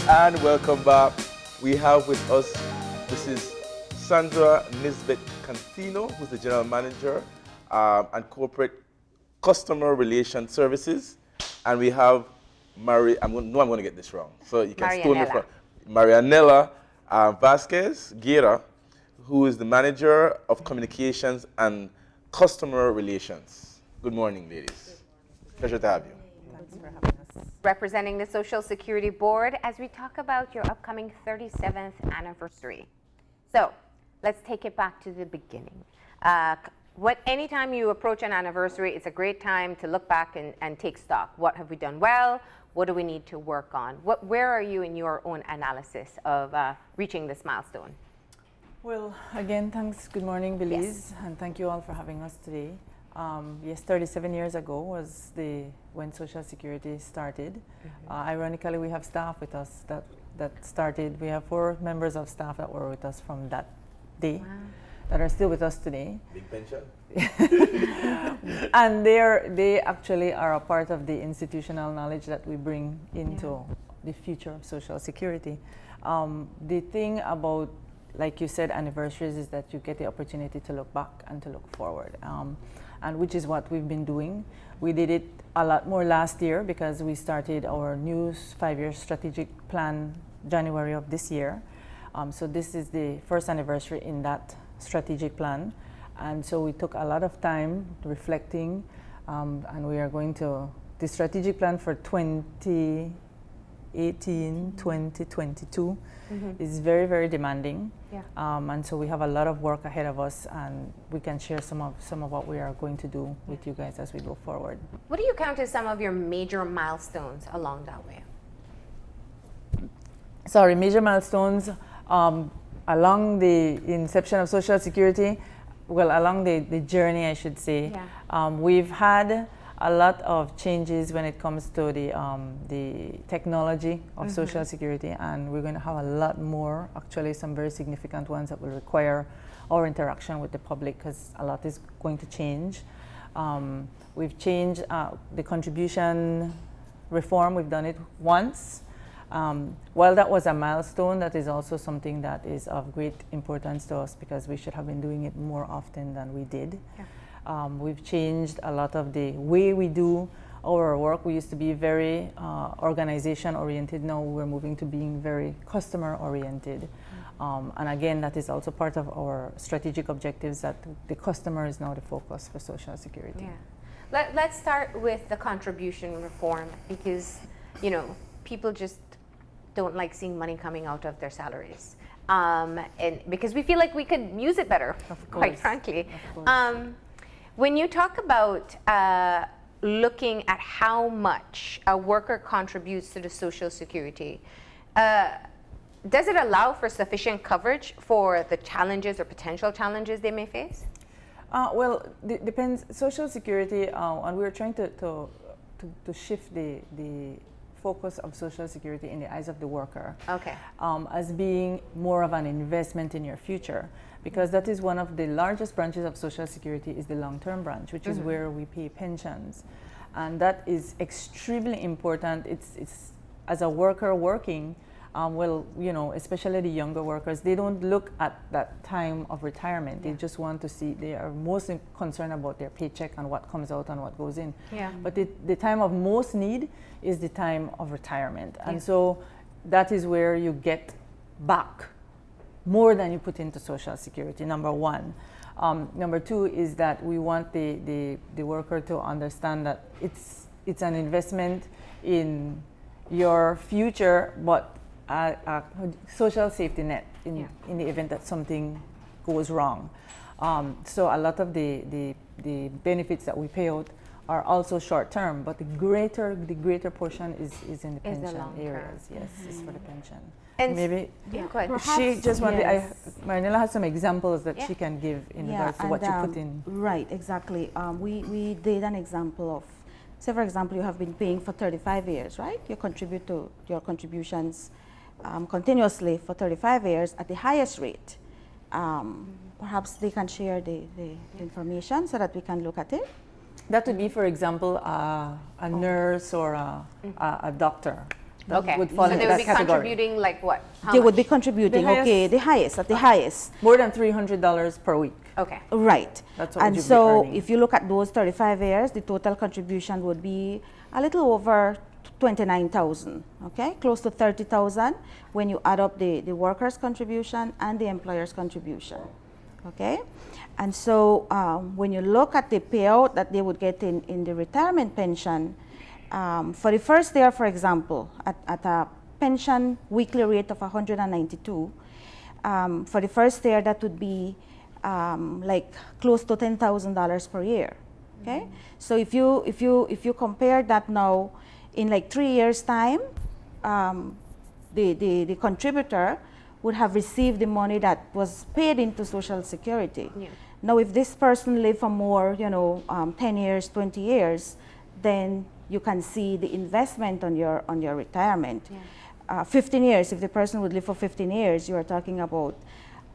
And welcome back. We have with us Mrs. Chandra Lisbet, who's the General Manager and Corporate Customer Relations Services. And we have I'm going to get this wrong, so you can stone me from Mariana Vasquez, Guerra, who is the Manager of Communications and Customer Relations. Good morning, ladies. Pleasure to have you. Thanks for having us. Representing the Social Security Board as we talk about your upcoming 37th anniversary. So let's take it back to the beginning. Anytime you approach an anniversary, it's a great time to look back and take stock. What have we done well? What do we need to work on? Where are you in your own analysis of reaching this milestone? Well, again, thanks. Good morning, Belize, Yes. and thank you all for having us today. Yes, 37 years ago was when Social Security started. Mm-hmm. Ironically, we have staff with us that started. We have 4 members of staff that were with us from that day. Wow. That are still with us today. Big pension? And they actually are a part of the institutional knowledge that we bring into the future of Social Security. The thing about, like you said, anniversaries is that you get the opportunity to look back and to look forward, and which is what we've been doing. We did it a lot more last year because we started our new 5-year strategic plan January of this year. So this is the first anniversary in that strategic plan, and so we took a lot of time reflecting, and we are going to the strategic plan for 2018-2022 is very, very demanding. Yeah. And so we have a lot of work ahead of us, and we can share some of what we are going to do with you guys as we go forward. What do you count as some of your major milestones along that way? Sorry, major milestones along the inception of Social Security, along the journey, I should say. Yeah. We've had a lot of changes when it comes to the technology of Social Security, and we're going to have a lot more, actually some very significant ones that will require our interaction with the public because a lot is going to change. We've changed the contribution reform. We've done it once. While that was a milestone, that is also something that is of great importance to us because we should have been doing it more often than we did. Yeah. We've changed a lot of the way we do our work. We used to be very organization-oriented. Now we're moving to being very customer-oriented. And again, that is also part of our strategic objectives, that the customer is now the focus for Social Security. Yeah. Let's start with the contribution reform because, people just don't like seeing money coming out of their salaries. And because we feel like we could use it better, quite frankly. Of course. When you talk about looking at how much a worker contributes to the Social Security, does it allow for sufficient coverage for the challenges or potential challenges they may face? Depends. Social Security, and we're trying to shift the focus of Social Security in the eyes of the worker, as being more of an investment in your future, because that is one of the largest branches of Social Security is the long-term branch, which is where we pay pensions, and that is extremely important. It's as a worker working, especially the younger workers, they don't look at that time of retirement. They just want to see, they are most concerned about their paycheck and what comes out and what goes in. Yeah. But the time of most need is the time of retirement. And so that is where you get back more than you put into Social Security, number one. Number two is that we want the worker to understand that it's an investment in your future, but a social safety net in the event that something goes wrong. So a lot of the benefits that we pay out are also short term, but the greater portion is in the pension areas. Yes, is for the pension. And maybe perhaps, she just wanted. Mariana has some examples that she can give in regards to what you put in. Right, exactly. We did an example of. Say, for example, you have been paying for 35 years, right? You contribute to your contributions continuously for 35 years at the highest rate. Perhaps they can share the information so that we can look at it. That would be, for example, a nurse or a doctor. that Okay. would fall So into they would that be category. contributing like what? How They would much? be contributing, The okay, the highest, at the highest. More than $300 per week. Okay. Right. That's what And you'd be so earning. if you look at those 35 years, the total contribution would be a little over 29,000, okay? Close to 30,000 when you add up the workers' contribution and the employer's contribution, okay? And so when you look at the payout that they would get in the retirement pension, for the first year, for example, at a pension weekly rate of 192, for the first year, that would be like close to $10,000 per year. Okay, so if you compare that now, in like 3 years' time, the contributor would have received the money that was paid into Social Security. Yeah. Now, if this person lived for more, 10 years, 20 years, then you can see the investment on your retirement. Yeah. 15 years, if the person would live for 15 years, you are talking about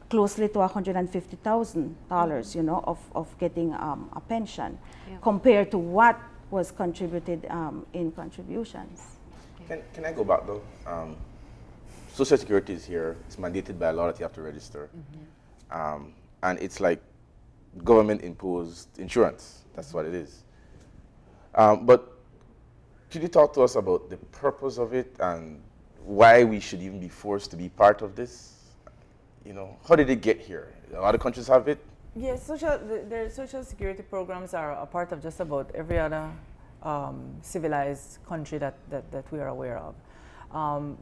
closely to $150,000, of getting a pension, Yeah. compared to what was contributed in contributions. Can I go back though? Social Security is here. It's mandated by law that you have to register. And it's like government imposed insurance. That's what it is. But could you talk to us about the purpose of it and why we should even be forced to be part of this? How did it get here? A lot of countries have it. Yes, their social security programs are a part of just about every other civilized country that we are aware of.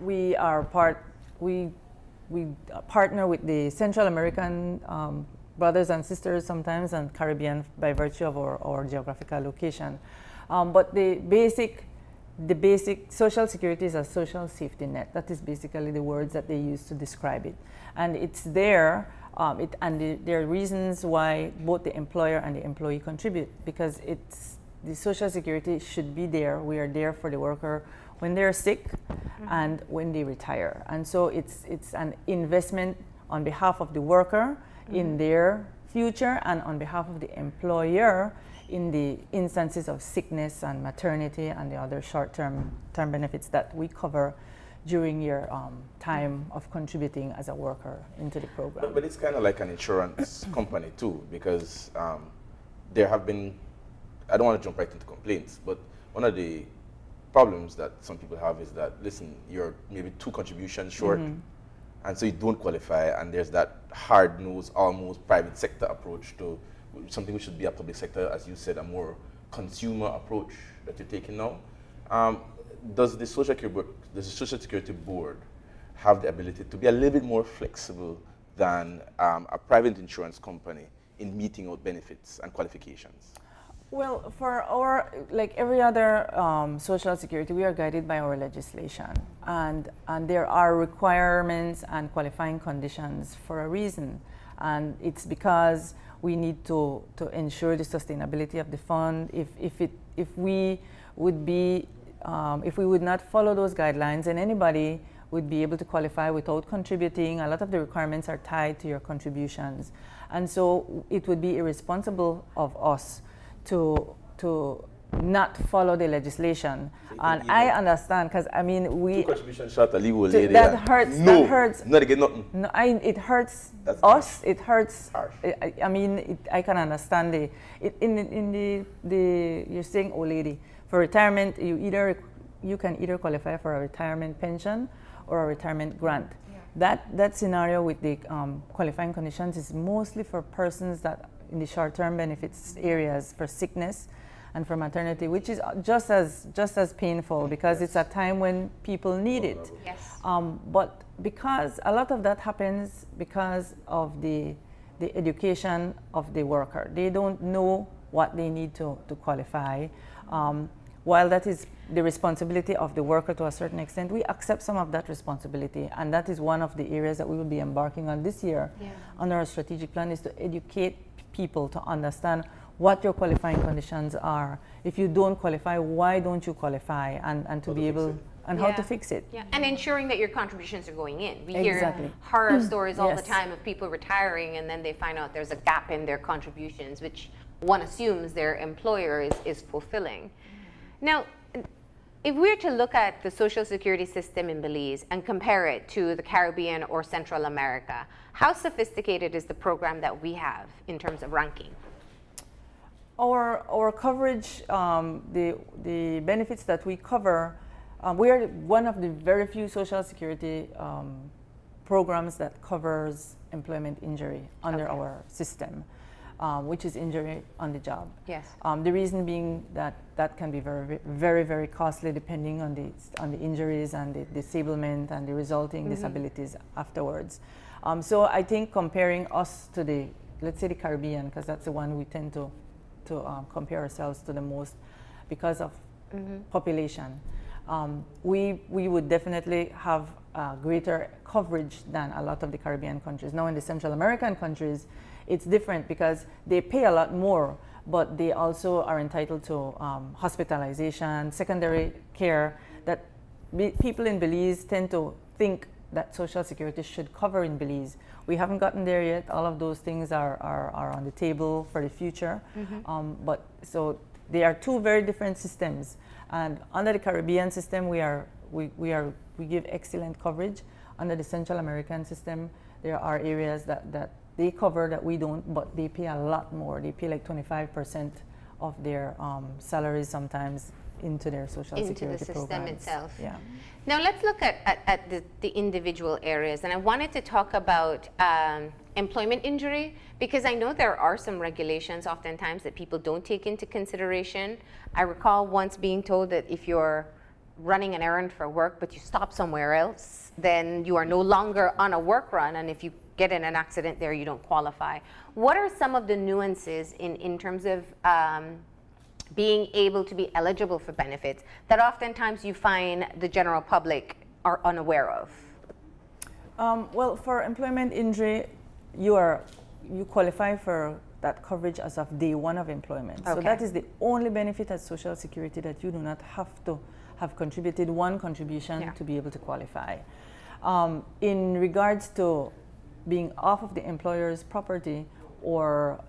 We partner with the Central American brothers and sisters sometimes, and Caribbean by virtue of our geographical location. But the basic social security is a social safety net. That is basically the words that they use to describe it. And it's there, there are reasons why both the employer and the employee contribute, because the social security should be there. We are there for the worker when they're sick and when they retire. And so it's an investment on behalf of the worker in their future, and on behalf of the employer in the instances of sickness and maternity and the other short-term benefits that we cover during your time of contributing as a worker into the program. But it's kind of like an insurance company too, because there have been, I don't want to jump right into complaints, but one of the problems that some people have is that, listen, you're maybe 2 contributions short, and so you don't qualify, and there's that hard-nosed, almost private sector approach to something which should be a public sector, as you said, a more consumer approach that you're taking now. Does the Social Security Board have the ability to be a little bit more flexible than a private insurance company in meeting out benefits and qualifications? Well, for like every other social security, we are guided by our legislation, and there are requirements and qualifying conditions for a reason, and it's because we need to ensure the sustainability of the fund. If we would not follow those guidelines, then anybody would be able to qualify without contributing. A lot of the requirements are tied to your contributions, and so it would be irresponsible of us to not follow the legislation. And I understand, because I mean, 2 contributions short, a legal lady. that hurts. No, that hurts. not to get nothing. No, it hurts That's us. harsh. It hurts. Harsh. I mean, I can understand you're saying, oh lady, for retirement, you can either qualify for a retirement pension or a retirement grant. Yeah. That scenario with the qualifying conditions is mostly for persons that in the short-term benefits areas, for sickness and for maternity, which is just as painful, because it's a time when people need it. Yes. But because a lot of that happens because of the education of the worker, they don't know what they need to qualify. While that is the responsibility of the worker to a certain extent, we accept some of that responsibility, and that is one of the areas that we will be embarking on this year under our strategic plan, is to educate people to understand what your qualifying conditions are. If you don't qualify, why don't you qualify, and to be able, and how to fix it. Yeah, and ensuring that your contributions are going in. We Exactly. hear horror stories all the Yes. time of people retiring, and then they find out there's a gap in their contributions, which one assumes their employer is fulfilling. Now, if we were to look at the Social Security system in Belize and compare it to the Caribbean or Central America, how sophisticated is the program that we have in terms of ranking? Our coverage, the benefits that we cover, we are one of the very few Social Security programs that covers employment injury under our system, which is injury on the job. Yes. The reason being that that can be very, very, very costly depending on the injuries and the disablement and the resulting disabilities afterwards. So I think comparing us to let's say the Caribbean, because that's the one we tend to compare ourselves to the most because of population. We would definitely have greater coverage than a lot of the Caribbean countries. Now in the Central American countries, it's different because they pay a lot more, but they also are entitled to hospitalization, secondary care that people in Belize tend to think that Social Security should cover in Belize. We haven't gotten there yet. All of those things are on the table for the future. But so they are two very different systems. And under the Caribbean system, we give excellent coverage. Under the Central American system, there are areas that they cover that we don't, but they pay a lot more. They pay like 25% of their salaries sometimes into their Social Security system programs. Itself. Yeah. Now let's look at the individual areas, and I wanted to talk about employment injury because I know there are some regulations oftentimes that people don't take into consideration. I recall once being told that if you're running an errand for work but you stop somewhere else, then you are no longer on a work run, and if you get in an accident there, you don't qualify. What are some of the nuances in terms of being able to be eligible for benefits that oftentimes you find the general public are unaware of? Well, for employment injury, you qualify for that coverage as of day one of employment. Okay. So that is the only benefit at Social Security that you do not have to have contributed one contribution to be able to qualify. In regards to being off of the employer's property or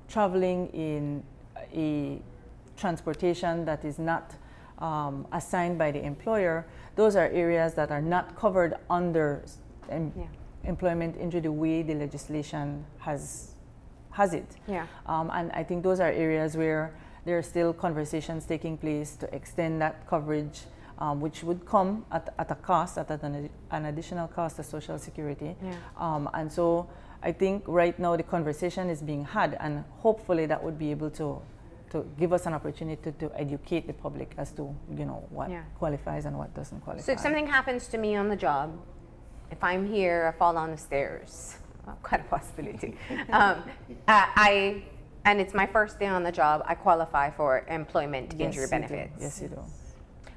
traveling in a transportation that is not assigned by the employer, those are areas that are not covered under employment injury the way the legislation has it. Yeah. And I think those are areas where there are still conversations taking place to extend that coverage, which would come at a cost, at an additional cost to Social Security. Yeah. And so I think right now the conversation is being had, and hopefully that would be able to give us an opportunity to educate the public as to what qualifies and what doesn't qualify. So if something happens to me on the job, if I'm here, I fall down the stairs, quite a possibility. And it's my first day on the job, I qualify for employment injury benefits. Yes, you do.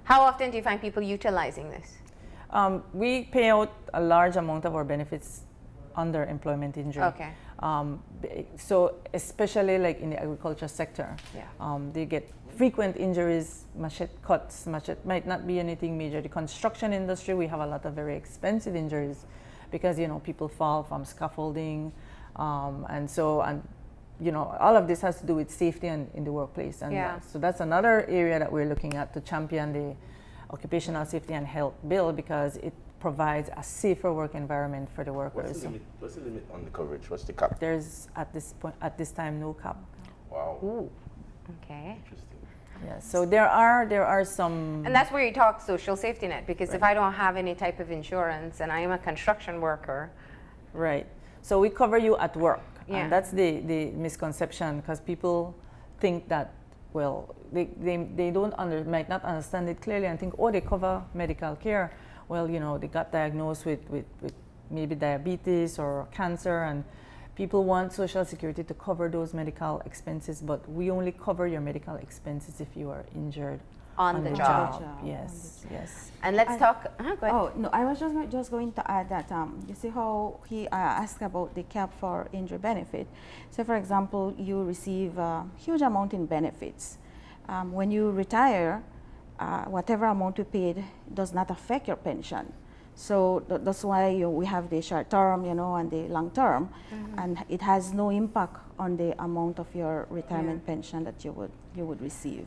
How often do you find people utilizing this? We pay out a large amount of our benefits under employment injury. Okay. So especially like in the agriculture sector, they get frequent injuries, machete cuts, might not be anything major. The construction industry, we have a lot of very expensive injuries because people fall from scaffolding, and all of this has to do with safety in the workplace. And so that's another area that we're looking at to champion the Occupational Safety and Health Bill because it provides a safer work environment for the workers. What's the limit on the coverage? What's the cap? There's at this time no cap. Wow. Ooh. Okay. Interesting. Yeah. So there are some. And that's where you talk social safety net because if I don't have any type of insurance and I am a construction worker. Right. So we cover you at work. Yeah. And that's the misconception because people think that they might not understand it clearly and think they cover medical care. Well, they got diagnosed with maybe diabetes or cancer, and people want Social Security to cover those medical expenses, but we only cover your medical expenses if you are injured on the job. Yes, yes. And let's talk. Go ahead. Oh no, I was just going to add that you see how he asked about the cap for injury benefit. So, for example, you receive a huge amount in benefits. When you retire, whatever amount you paid does not affect your pension. So that's why we have the short term, and the long term, and it has no impact on the amount of your retirement pension that you would receive.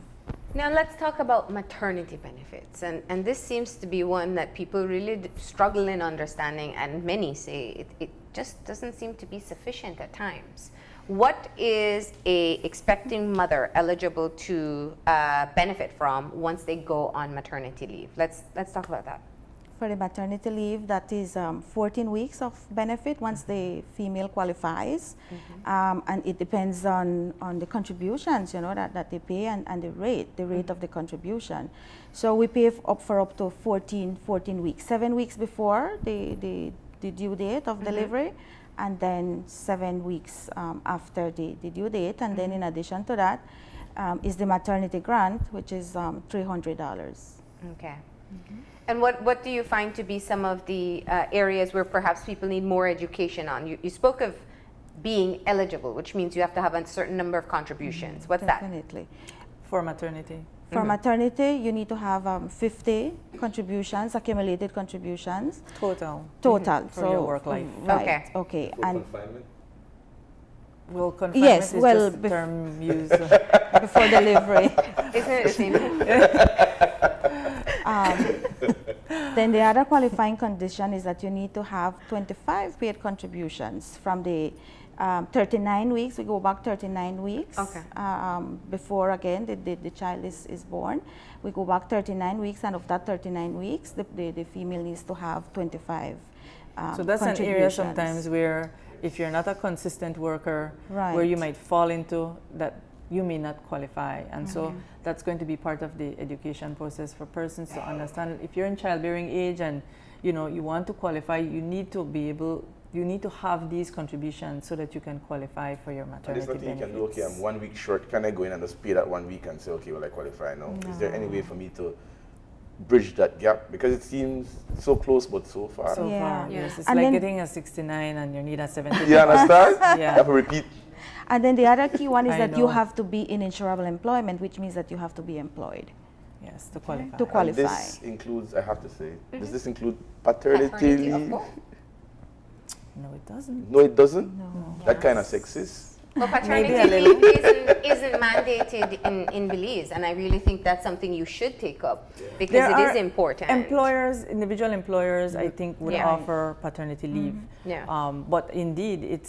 Now let's talk about maternity benefits, and this seems to be one that people really struggle in understanding, and many say it just doesn't seem to be sufficient at times. What is a expecting mother eligible to benefit from once they go on maternity leave? Let's talk about that. For the maternity leave, that is 14 weeks of benefit once the female qualifies. And it depends on the contributions, that they pay and the rate of the contribution. So we pay up to 14 weeks, 7 weeks before the due date of delivery, and then 7 weeks after the due date. And then in addition to that is the maternity grant, which is $300. Okay. And what do you find to be some of the areas where perhaps people need more education on? You spoke of being eligible, which means you have to have a certain number of contributions. What's that? Definitely. For maternity. For maternity, you need to have 50 contributions, accumulated contributions. Total. Total. For your work life. Right. Okay. For And confinement? Well, confinement Yes, is well, just a term used. before delivery. Isn't it the same? Then the other qualifying condition is that you need to have 25 paid contributions from the 39 weeks. We go back 39 weeks. Okay. Before, again, the child is born. We go back 39 weeks, and of that 39 weeks, the female needs to have 25 So that's an area contributions. sometimes where if you're not a consistent worker, Right. where you might fall into that you may not qualify. And so that's going to be part of the education process for persons to understand. If you're in childbearing age and you want to qualify, you need to have these contributions so that you can qualify for your And maternity there's nothing you can do, okay, benefits. I'm 1 week short, can I go in and just pay that 1 week and say, okay, well, I qualify now? Is there any way for me to bridge that gap? Because it seems so close but so far. So Yeah. far, Yeah. yes. It's And like then- getting a 69 and you need a 70. You understand? Yeah. You have to repeat. And then the other key one is I that you know. have to be in insurable employment, which means that you have to be employed Yes, to qualify. to And qualify. this includes, I have to say, does this include paternity Paternity, of leave? course. No, it doesn't. No, it doesn't? No. That kind of sexist? Well, paternity Maybe a little. leave isn't mandated in Belize, and I really think that's something you should take up because There it is are important. Employers, individual employers, I think would Yeah. offer paternity leave. Yeah. But indeed,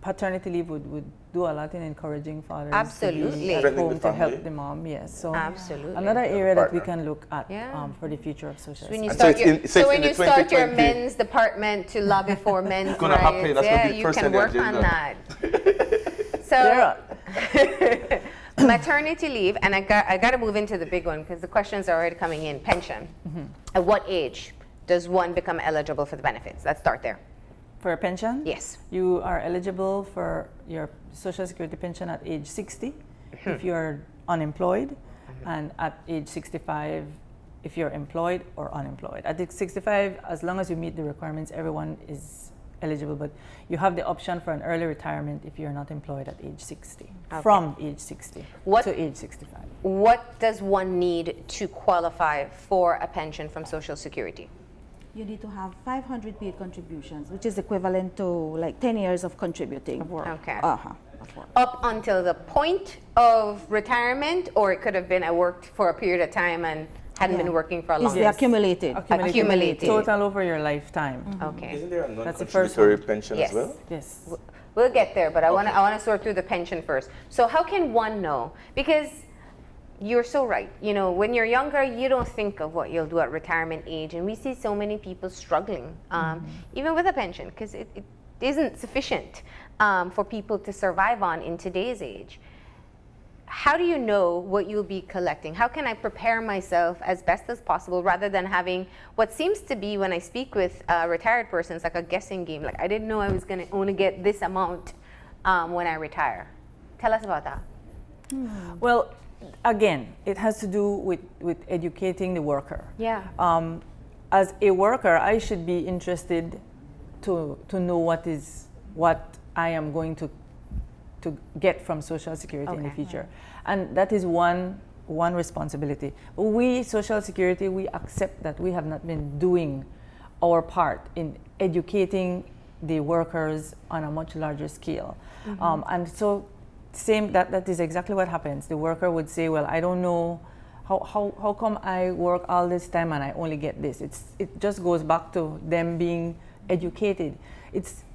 paternity leave would do a lot in encouraging fathers to Absolutely. be at Strengthening home the to help family. the mom. Yes, so Absolutely. another area that we Partner. can look at Yeah. for the future of social When you And security. so it's start in- your, so it's when in the you start your 2020 men's department to lobby for men's gonna happen. rights, That's gonna yeah, be the you first can on the work on agenda. that. There So, maternity leave, and I got to move into the big one because the questions are already coming in. Pension. At what age does one become eligible for the benefits? Let's start there. For a pension, Yes. you are eligible for your social security pension at age 60 if you're unemployed, and at age 65 if you're employed or unemployed. At age 65, as long as you meet the requirements, everyone is eligible, but you have the option for an early retirement if you're not employed at age 60, Okay. from age 60 What- to age 65. What does one need to qualify for a pension from Social Security? You need to have 500 paid contributions, which is equivalent to like 10 years of contributing. Of work. Okay. Of work. Up until the point of retirement, or it could have been I worked for a period of time and hadn't Yeah. been working for a It's long the time. accumulated. Accumulated. Total over your lifetime. Okay. Isn't there a That's the first non-contributory one. pension Yes. as well? Yes. We'll get there, but I want to sort through the pension first. So how can one know? Because you're so right. When you're younger, you don't think of what you'll do at retirement age, and we see so many people struggling, even with a pension, because it isn't sufficient for people to survive on in today's age. How do you know what you'll be collecting? How can I prepare myself as best as possible rather than having what seems to be, when I speak with retired persons, like a guessing game? Like, I didn't know I was going to only get this amount when I retire. Tell us about that. Well, again, it has to do with educating the worker. Yeah. As a worker, I should be interested to know what I am going to get from Social Security in the Okay. future, and that is one responsibility. We, Social Security, we accept that we have not been doing our part in educating the workers on a much larger scale, and so same, that is exactly what happens. The worker would say, well, I don't know, how come I work all this time and I only get this? It just goes back to them being educated.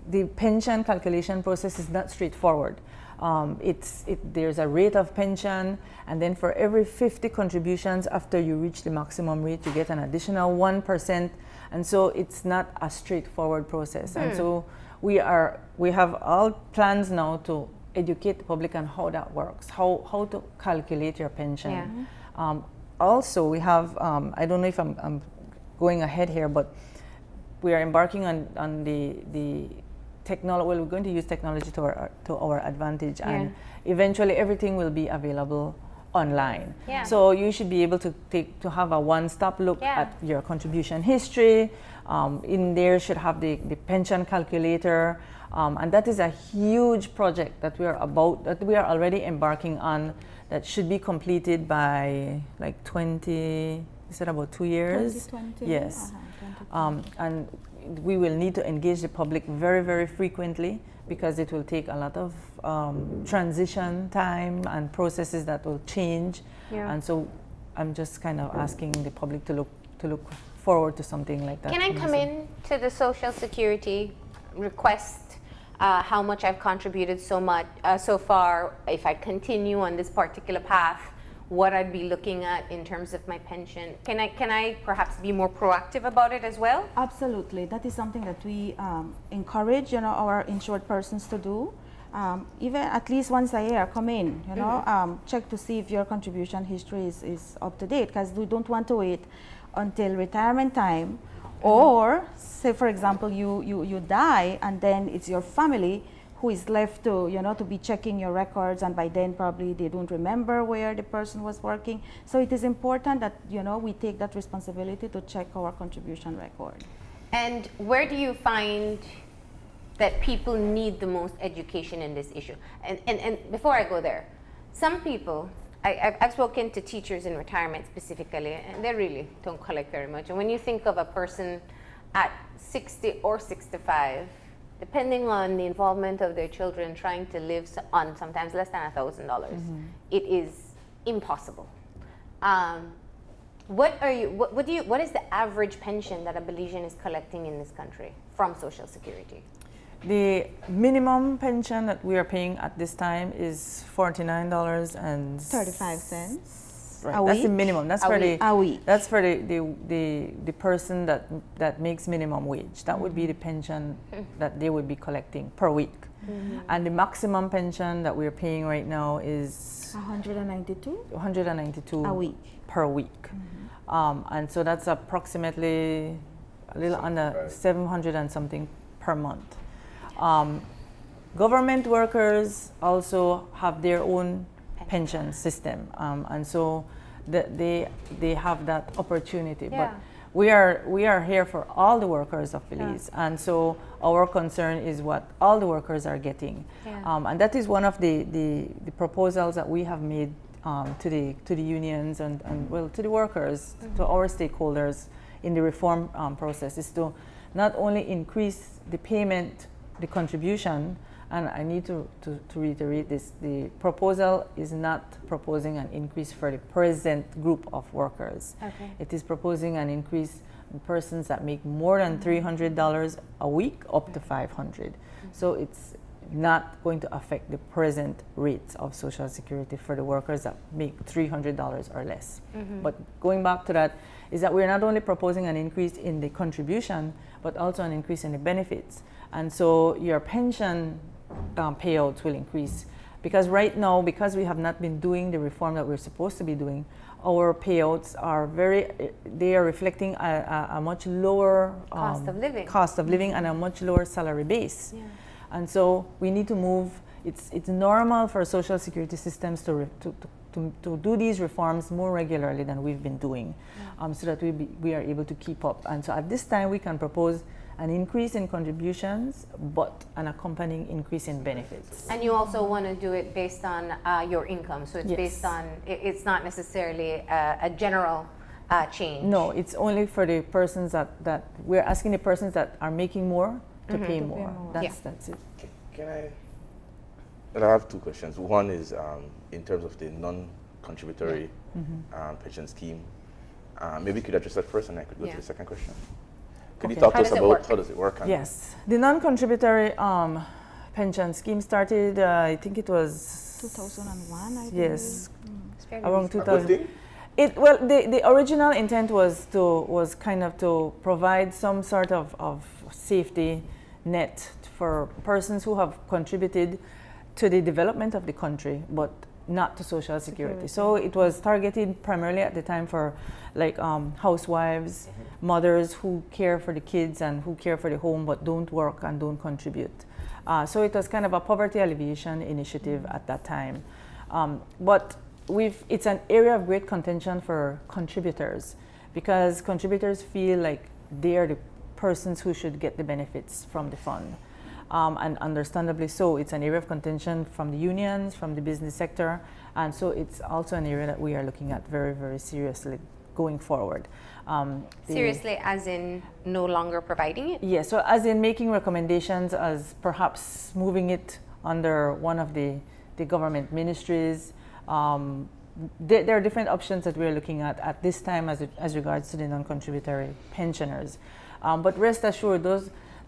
The pension calculation process is not straightforward. There's a rate of pension, and then for every 50 contributions after you reach the maximum rate, you get an additional 1%, and so it's not a straightforward process. And so we have all plans now to educate the public on how that works, how to calculate your pension. Yeah. Also, we have, I don't know if I'm going ahead here, but we are embarking on the technology. Well, we're going to use technology to our advantage, and eventually everything will be available online. Yeah. So you should be able to have a one-stop look at your contribution history. In there should have the pension calculator, and that is a huge project that we are already embarking on. That should be completed by like 20. Is it about 2 years? 2020. Yes. And we will need to engage the public very, very frequently, because it will take a lot of transition time and processes that will change. Yeah. And so I'm just kind of asking the public to look forward to something like that. Can I come in to the Social Security request? How much I've contributed so far, if I continue on this particular path, what I'd be looking at in terms of my pension. Can I perhaps be more proactive about it as well? Absolutely. That is something that we encourage, our insured persons to do. Even at least once a year, come in, check to see if your contribution history is up to date, because we don't want to wait until retirement time. Or say, for example, you die, and then it's your family who is left to to be checking your records, and by then probably they don't remember where the person was working. So it is important that we take that responsibility to check our contribution record. And where do you find that people need the most education in this issue? And before I go there, some people, I've spoken to teachers in retirement specifically, and they really don't collect very much. And when you think of a person at 60 or 65, depending on the involvement of their children, trying to live on sometimes less than $1,000, it is impossible. What is the average pension that a Belizean is collecting in this country from Social Security? The minimum pension that we are paying at this time is $49.35. Right. That's the minimum. That's for the That's for the person that makes minimum wage. That would be the pension that they would be collecting per week. And the maximum pension that we're paying right now is $192 a week per week. And so that's approximately a little under 700 and something per month. Government workers also have their own pension system, and so they have that opportunity. Yeah. But we are here for all the workers of Belize, and so our concern is what all the workers are getting, and that is one of the proposals that we have made to the unions and to the workers, to our stakeholders in the reform process, is to not only increase the payment, the contribution, and I need to reiterate this, the proposal is not proposing an increase for the present group of workers. Okay. It is proposing an increase in persons that make more than $300 a week up to $500. So it's not going to affect the present rates of Social Security for the workers that make $300 or less. But going back to that, is that we're not only proposing an increase in the contribution, but also an increase in the benefits. And so your pension payouts will increase, because right now, because we have not been doing the reform that we're supposed to be doing, our payouts are they are reflecting a much lower cost of living and a much lower salary base. And so we need to move. It's normal for Social Security systems to do these reforms more regularly than we've been doing, so that we are able to keep up. And so at this time, we can propose an increase in contributions, but an accompanying increase in benefits. And you also want to do it based on your income, so it's based on, it's not necessarily a general change. No, it's only for the persons that we're asking the persons that are making more to pay more. That's it. Can I And I have two questions. One is in terms of the non-contributory pension scheme. Maybe you could address that first, and I could go to the second question. Could you Okay. talk to How us does it about work? how does it work? And Yes, the non-contributory pension scheme started, I think it was 2001, I yes, It's fairly around recent. a good 2000. thing? Well, the original intent was kind of to provide some sort of safety net for persons who have contributed to the development of the country, but not to Social Security. So it was targeted primarily at the time for like housewives, mothers who care for the kids and who care for the home but don't work and don't contribute. So it was kind of a poverty alleviation initiative at that time. But it's an area of great contention for contributors because contributors feel like they are the persons who should get the benefits from the fund. And understandably so, it's an area of contention from the unions, from the business sector, and so it's also an area that we are looking at very, very seriously going forward. Seriously, as in no longer providing it? Yes, so as in making recommendations as perhaps moving it under one of the government ministries. There are different options that we're looking at this time as regards to the non-contributory pensioners. But rest assured,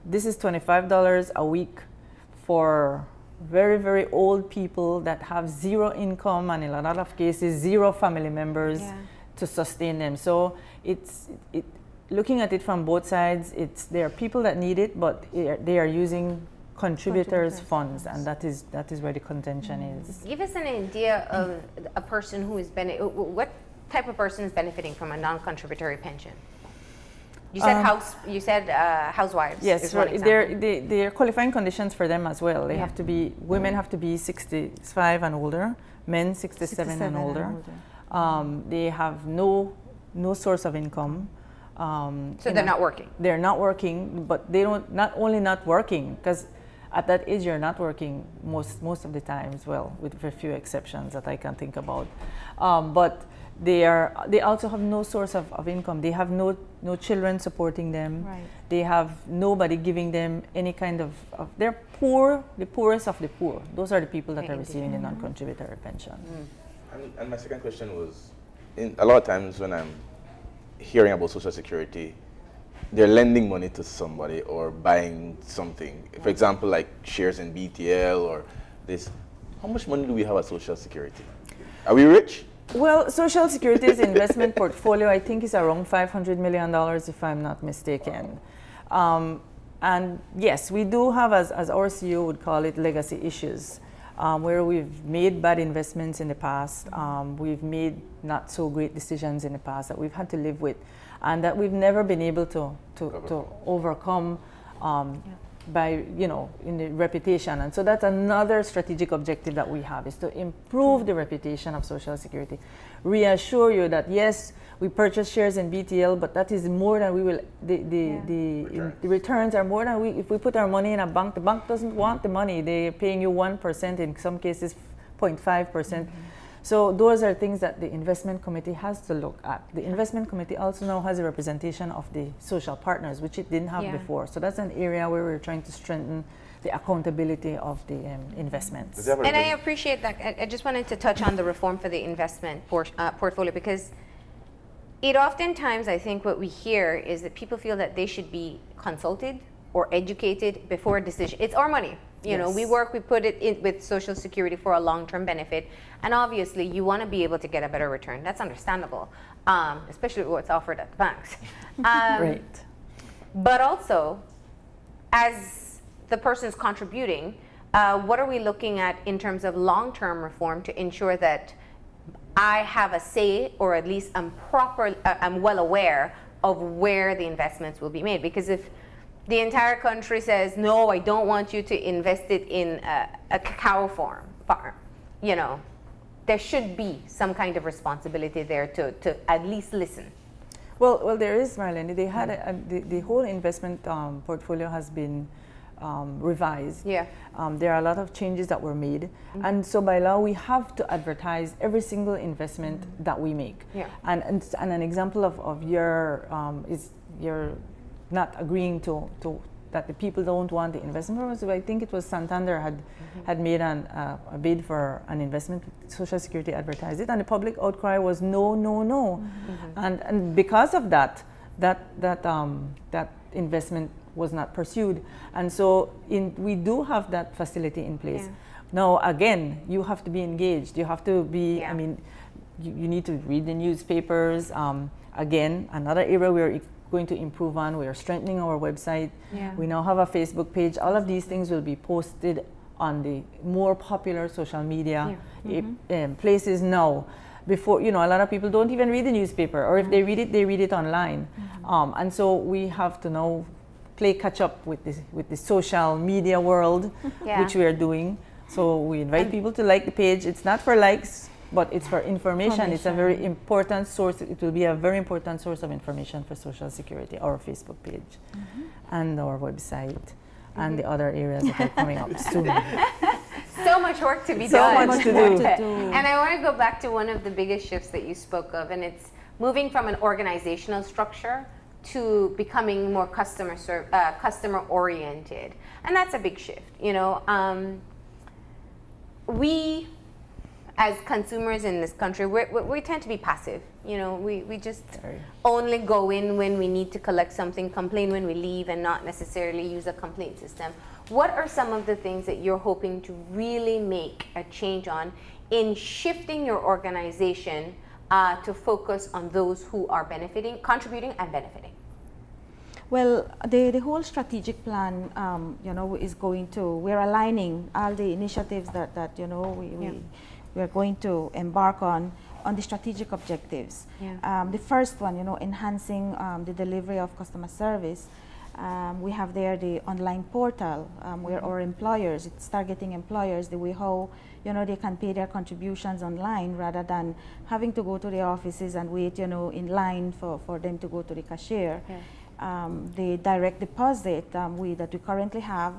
this is $25 a week for very, very old people that have zero income and in a lot of cases zero family members to sustain them. So looking at it from both sides, there are people that need it, but they are using contributors' funds, and that is where the contention is. Give us an idea of a person who is what type of person is benefiting from a non-contributory pension? You said housewives. Yes, is one example. there are qualifying conditions for them as well. They have to be women have to be 65 and older, men 67 and older. They have no source of income. So they're not working. They're not working, but they don't not only not working because at that age you're not working most of the time as well, with a few exceptions that I can think about. But they also have no source of income. They have no children supporting them. Right. They have nobody giving them any kind of they're poor, the poorest of the poor. Those are the people that are receiving the non-contributory pension. And my second question was, a lot of times when I'm hearing about Social Security, they're lending money to somebody or buying something. For example, like shares in BTL or this. How much money do we have at Social Security? Are we rich? Well, Social Security's investment portfolio, I think, is around $500 million, if I'm not mistaken. And yes, we do have, as our CEO would call it, legacy issues, where we've made bad investments in the past, we've made not so great decisions in the past that we've had to live with, and that we've never been able to overcome by, in the reputation. And so that's another strategic objective that we have, is to improve the reputation of Social Security. Reassure you that yes, we purchase shares in BTL, but that is more than we will, the returns are more than if we put our money in a bank, the bank doesn't want the money. They're paying you 1%, in some cases 0.5%. So those are things that the investment committee has to look at. The investment committee also now has a representation of the social partners, which it didn't have before. So that's an area where we're trying to strengthen the accountability of the investments. And I appreciate that. I just wanted to touch on the reform for the investment portfolio, because it oftentimes, I think what we hear is that people feel that they should be consulted or educated before a decision. It's our money. You know, we put it in with Social Security for a long-term benefit, and obviously you want to be able to get a better return. That's understandable, especially what's offered at the banks. Right. But also, as the person's contributing, what are we looking at in terms of long-term reform to ensure that I have a say, or at least I'm well aware of where the investments will be made? Because if the entire country says, no, I don't want you to invest it in a cacao farm, there should be some kind of responsibility there to at least listen. Well, there is, Marlene. They had the whole investment portfolio has been revised. Yeah. There are a lot of changes that were made, and so by law we have to advertise every single investment that we make. Yeah. And an example of your is your not agreeing to that the people don't want the investment from us. So I think it was Santander had made a bid for an investment. Social Security advertised it, and the public outcry was no, no, no. And because of that investment was not pursued. And so we do have that facility in place. Yeah. Now, again, you have to be engaged. You have to be, Yeah. I mean, you need to read the newspapers. Again, another area we're going to improve on, we are strengthening our website. Yeah. We now have a Facebook page. All of these things will be posted on the more popular social media places now. Before, a lot of people don't even read the newspaper, or if they read it online. And so we have to now play catch up with the social media world, Yeah. which we are doing. So we invite people to like the page. It's not for likes, but it's for information. It's a very important source. It will be a very important source of information for Social Security, our Facebook page, and our website, and the other areas that are coming up soon. So much work to be So done. much to do. And I want to go back to one of the biggest shifts that you spoke of, and it's moving from an organizational structure to becoming more customer oriented, and that's a big shift. We, as consumers in this country, we tend to be passive. We just only go in when we need to collect something, complain when we leave, and not necessarily use a complaint system. What are some of the things that you're hoping to really make a change on in shifting your organization to focus on those who are contributing and benefiting? Well, the whole strategic plan, is going to, we're aligning all the initiatives that we are going to embark on the strategic objectives. Yeah. The first one, enhancing the delivery of customer service. We have there the online portal where our employers, it's targeting employers, the way how they can pay their contributions online rather than having to go to the offices and wait in line for them to go to the cashier. Yeah. The direct deposit that we currently have.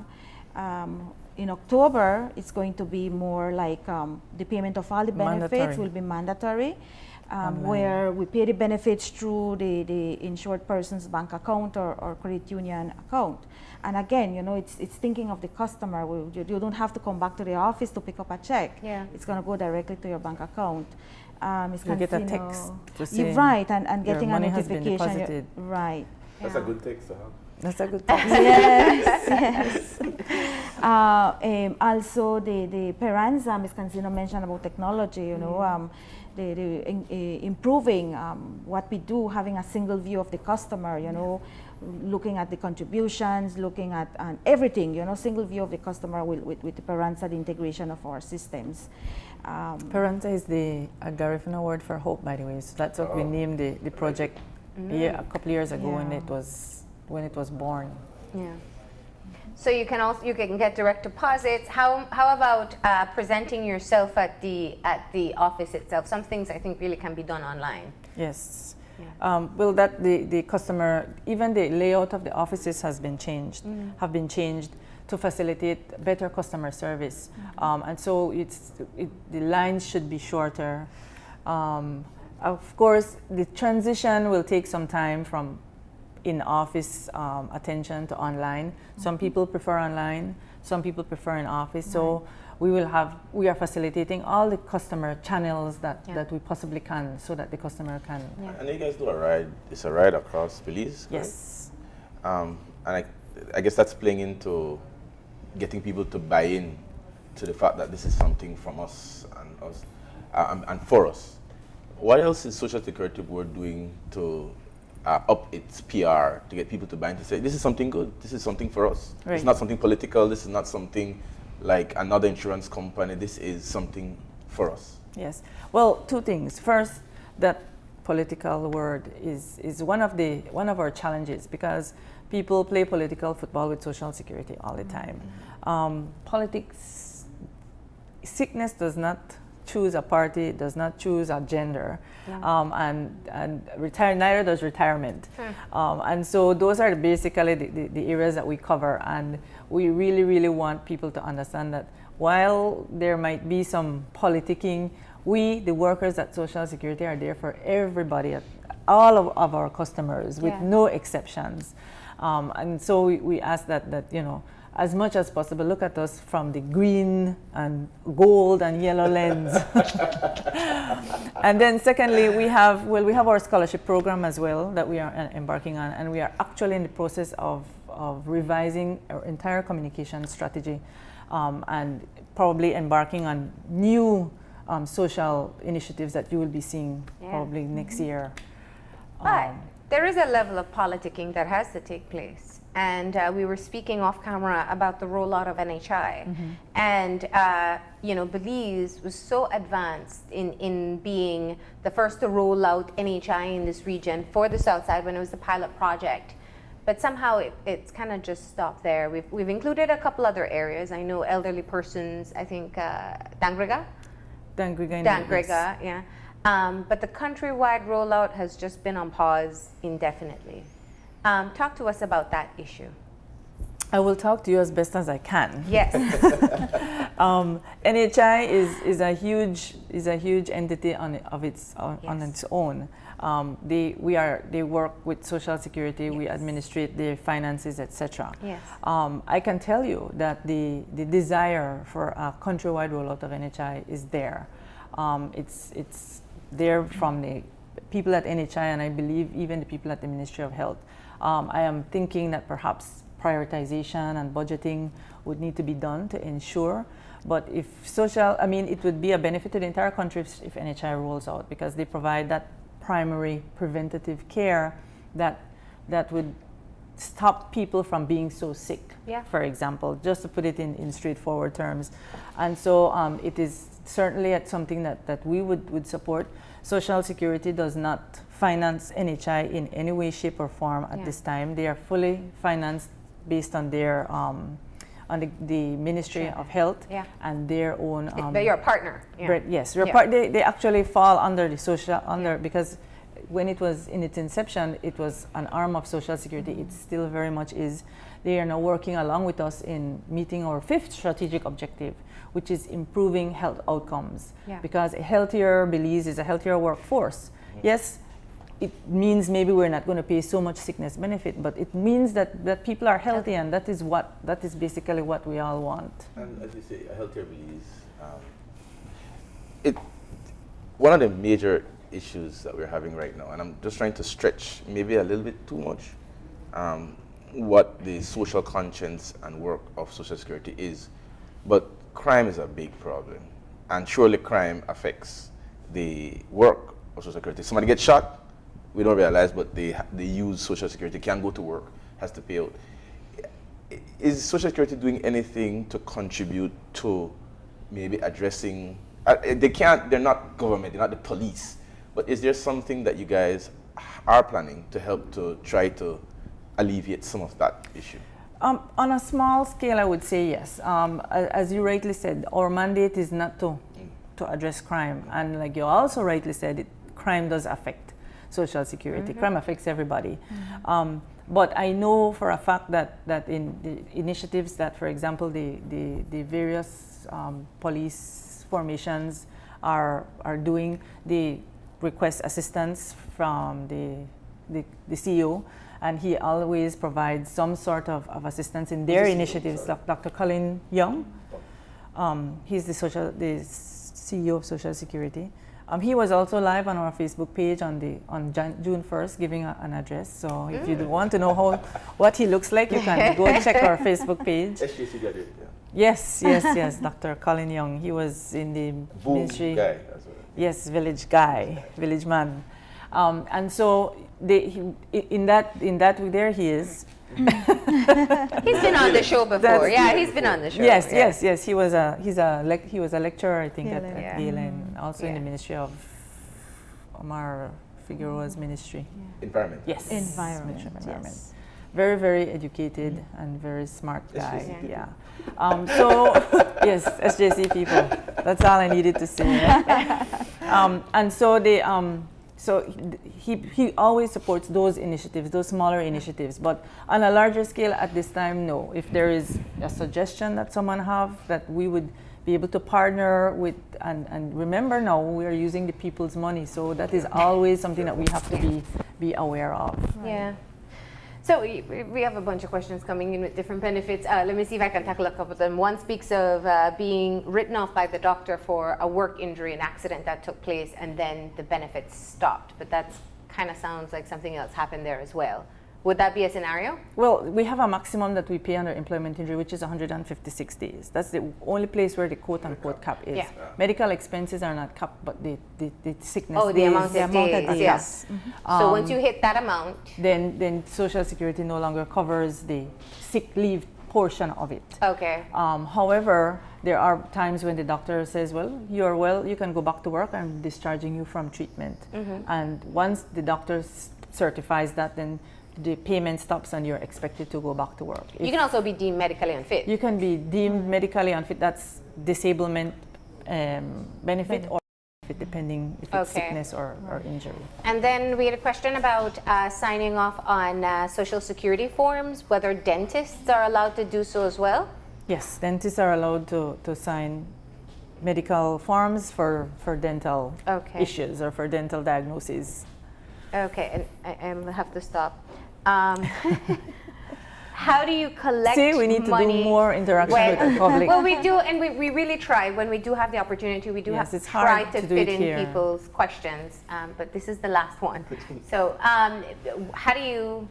In October, it's going to be more like the payment of all the benefits Mandatory. will be mandatory, where we pay the benefits through the insured person's bank account or credit union account. And again, it's thinking of the customer. You don't have to come back to the office to pick up a check. Yeah. It's going to go directly to your bank account. You get a text to say you're right, and your getting a money has been notification. deposited. Right. That's a good text to have. That's a good thing. Yes, yes. Also, the Peranza, Ms. Cancino mentioned about technology, improving what we do, having a single view of the customer, looking at the contributions, looking at everything, single view of the customer with the Peranza, the integration of our systems. Peranza is the Garifuna word for hope, by the way. So that's what we named the project a couple years ago when it was born. Yeah. So you can get direct deposits. How about presenting yourself at the office itself? Some things I think really can be done online. Yes. Yeah. Well, that the customer, even the layout of the offices have been changed to facilitate better customer service, and so the lines should be shorter. Of course, the transition will take some time from in-office attention to online. Some people prefer online, some people prefer in office. So we are facilitating all the customer channels that we possibly can, so that the customer can. Yeah. And you guys do a ride. It's a ride across Belize. Yes. And I guess that's playing into getting people to buy in to the fact that this is something from us and for us. What else is Social Security Board doing to up its PR to get people to buy into, say this is something good, this is something for us. Right. It's not something political, this is not something like another insurance company, this is something for us. Yes. Well, two things. First, that political word is one of our challenges, because people play political football with Social Security all the time. Politics, sickness does not choose a party, does not choose a gender, and neither does retirement. And so those are basically the areas that we cover, and we really, really want people to understand that while there might be some politicking, we, the workers at Social Security, are there for everybody, all of our customers, with no exceptions. And so we ask that, as much as possible, look at us from the green and gold and yellow lens. And then secondly, we have our scholarship program as well that we are embarking on, and we are actually in the process of revising our entire communication strategy, and probably embarking on new social initiatives that you will be seeing probably next year. But there is a level of politicking that has to take place. And we were speaking off camera about the rollout of NHI. And, Belize was so advanced in being the first to roll out NHI in this region for the South Side when it was the pilot project. But somehow it's kind of just stopped there. We've included a couple other areas. I know elderly persons, I think Dangriga, yeah. But the countrywide rollout has just been on pause indefinitely. Talk to us about that issue. I will talk to you as best as I can. Yes. NHI is a huge entity on its own. They work with Social Security. We administrate their finances, etc. Yes. I can tell you that the desire for a countrywide rollout of NHI is there. It's there from the people at NHI, and I believe even the people at the Ministry of Health. I am thinking that perhaps prioritization and budgeting would need to be done to ensure. But it would be a benefit to the entire country if NHI rolls out, because they provide that primary preventative care that would stop people from being so sick, for example, just to put it in straightforward terms. And so it is certainly something that we would support. Social Security does not finance NHI in any way, shape, or form at this time. They are fully financed based on their the Ministry of Health and their own. They're your partner. Yes, they actually fall under the because when it was in its inception, it was an arm of Social Security. It still very much is. They are now working along with us in meeting our 5th strategic objective, which is improving health outcomes. Because a healthier Belize is a healthier workforce. Yes, it means maybe we're not going to pay so much sickness benefit, but it means that people are healthy, and that is basically what we all want. And as you say, a healthier Belize. One of the major issues that we're having right now, and I'm just trying to stretch maybe a little bit too much, what the social conscience and work of Social Security is, but crime is a big problem, and surely crime affects the work of Social Security. Somebody gets shot, we don't realize, but they use Social Security, can't go to work, has to pay out. Is Social Security doing anything to contribute to maybe addressing, they're not government, they're not the police, but is there something that you guys are planning to help to try to alleviate some of that issue? On a small scale, I would say yes. As you rightly said, our mandate is not to address crime. And like you also rightly said, crime does affect Social Security. Crime affects everybody. But I know for a fact that in the initiatives that, for example, the various police formations are doing, they request assistance from the CEO, and he always provides some sort of assistance in their initiatives. Dr. Colin Young, he's the CEO of Social Security. He was also live on our Facebook page on June 1st giving an address. So if you want to know what he looks like, you can go check our Facebook page. Yes, Dr. Colin Young. He was in the ministry. Guy, yes, village man. And so there he is. He's been on the show before. He's been on the show. Yes. He was a lecturer, I think, at Galen, also in the Ministry of Omar Figueroa's ministry. Environment. Yes. Environment. Yes. Very, very educated and very smart guy. So yes, SJC people. That's all I needed to say. And so they So he always supports those initiatives, those smaller initiatives. But on a larger scale at this time, no. If there is a suggestion that someone have that we would be able to partner with, and remember now, we are using the people's money. So that is always something that we have to be aware of. Yeah. So we have a bunch of questions coming in with different benefits. Let me see if I can tackle a couple of them. One speaks of being written off by the doctor for a work injury, an accident that took place, and then the benefits stopped. But that kind of sounds like something else happened there as well. Would that be a scenario? Well, we have a maximum that we pay under employment injury, which is 156 days. That's the only place where the quote-unquote cap is. Yeah. Medical expenses are not capped, but the sickness Oh, the days, amount of days, are yes. capped. So once you hit that amount, Then Social Security no longer covers the sick leave portion of it. okay. However, there are times when the doctor says, well, you're well, you can go back to work, I'm discharging you from treatment. And once the doctor certifies that, then the payment stops and you're expected to go back to work. You can also be deemed medically unfit. You can be deemed medically unfit, that's disablement benefit or benefit, depending if it's Okay. sickness or injury. And then we had a question about signing off on Social Security forms, whether dentists are allowed to do so as well. Yes, dentists are allowed to sign medical forms for dental Okay. issues or for dental diagnoses. Okay, and I have to stop. How do you collect See, we need to money do more interaction when- with the public. Well, we do, and we really try. When we do have the opportunity, we do Yes, have to it's try hard to to do fit it in here. people's questions. But this is the last one. So, how do you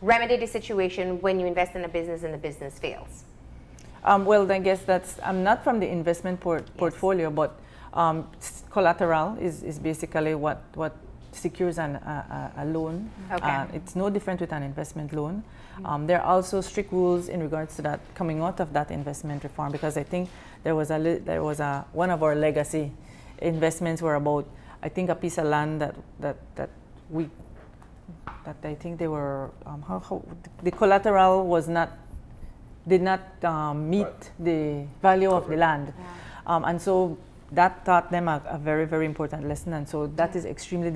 remedy the situation when you invest in a business and the business fails? Well, I guess I'm not from the investment portfolio, but collateral is basically what secures a loan. Okay. It's no different with an investment loan. There are also strict rules in regards to that coming out of that investment reform, because I think there was one of our legacy investments were about, I think, a piece of land that I think they were the collateral did not meet the value of the land, and so that taught them a very, very important lesson, and so that is extremely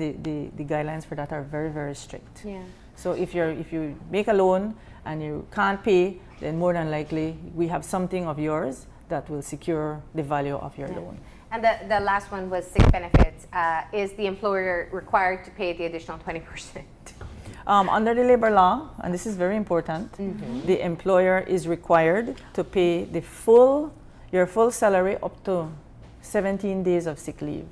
the guidelines for that are very, very strict. Yeah. So if you make a loan and you can't pay, then more than likely we have something of yours that will secure the value of your loan. And the last one was sick benefits. Is the employer required to pay the additional 20%? Under the labor law, and this is very important, the employer is required to pay your full salary up to 17 days of sick leave.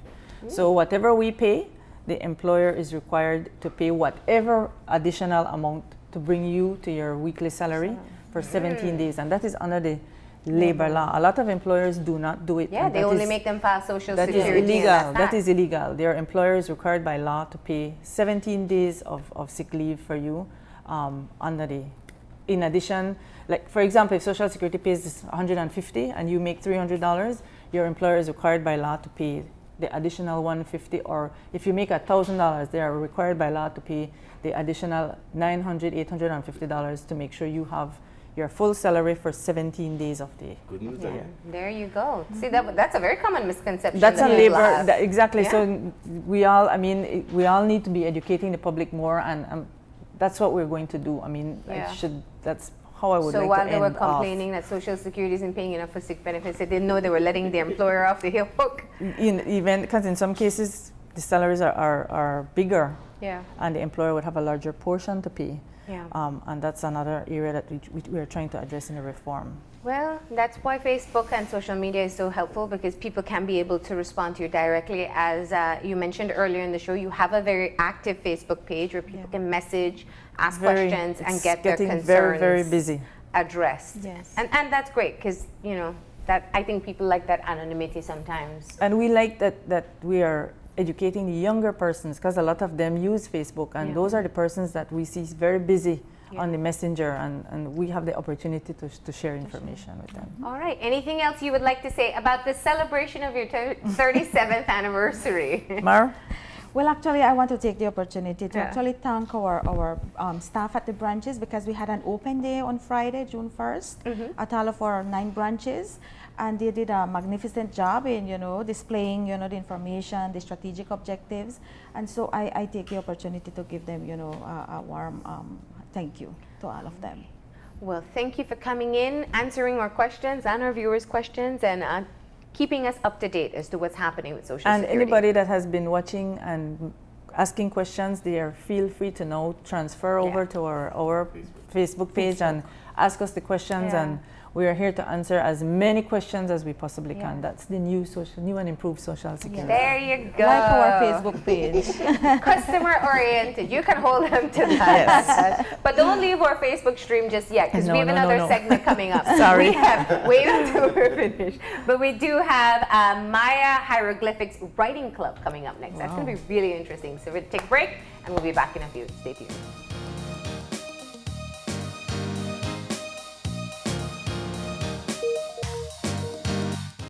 So whatever we pay, the employer is required to pay whatever additional amount to bring you to your weekly salary for 17 days, and that is under the labor law. A lot of employers do not do it. Yeah, and they that only is- make them file Social that is Security. and illegal. that's That is illegal. Their employer is required by law to pay 17 days of sick leave for you. In addition, like for example, if Social Security pays $150 and you make $300, your employer is required by law to pay the additional $150. Or if you make $1,000, they are required by law to pay the additional $900, $850 to make sure you have your full salary for 17 days of the Good news Yeah, there. there you go. See, that's a very common misconception. That's that a people labor, have. exactly. Yeah. So we all need to be educating the public more, and that's what we're going to do. I mean, Yeah. that's how I would So like while to they were end off. complaining that Social Security isn't paying enough for sick benefits, they didn't know they were letting the employer off the hook. Because in some cases the salaries are bigger, Yeah. and the employer would have a larger portion to pay. Yeah. And that's another area that we are trying to address in the reform. Well, that's why Facebook and social media is so helpful, because people can be able to respond to you directly. As you mentioned earlier in the show, you have a very active Facebook page where people can message, ask questions, and it's get their getting concerns very, very busy. addressed. Yes. And that's great, because that I think people like that anonymity sometimes. And we like that we are educating the younger persons, because a lot of them use Facebook, and Yeah. those are the persons that we see very busy Yeah. on the messenger, and we have the opportunity to share information with them. All right. Anything else you would like to say about the celebration of your 37th anniversary? Mar? Well, actually, I want to take the opportunity to Yeah. actually thank our staff at the branches, because we had an open day on Friday, June 1st, at all of our 9 branches. And they did a magnificent job in, displaying, the information, the strategic objectives. And so I take the opportunity to give them, a warm thank you to all of them. Well, thank you for coming in, answering our questions and our viewers' questions, and keeping us up to date as to what's happening with Social And Security. anybody that has been watching and asking questions there, feel free to now transfer over to our Facebook page and ask us the questions, and we are here to answer as many questions as we possibly can. That's the new and improved social security. There you go. Like our Facebook page. Customer oriented. You can hold them to that. Yes. But don't leave our Facebook stream just yet, because we have another segment coming up. Sorry. We have, wait until we're finished. But we do have Maya Hieroglyphics Writing Club coming up next. That's going to be really interesting. So we'll take a break and we'll be back in a few. Stay tuned.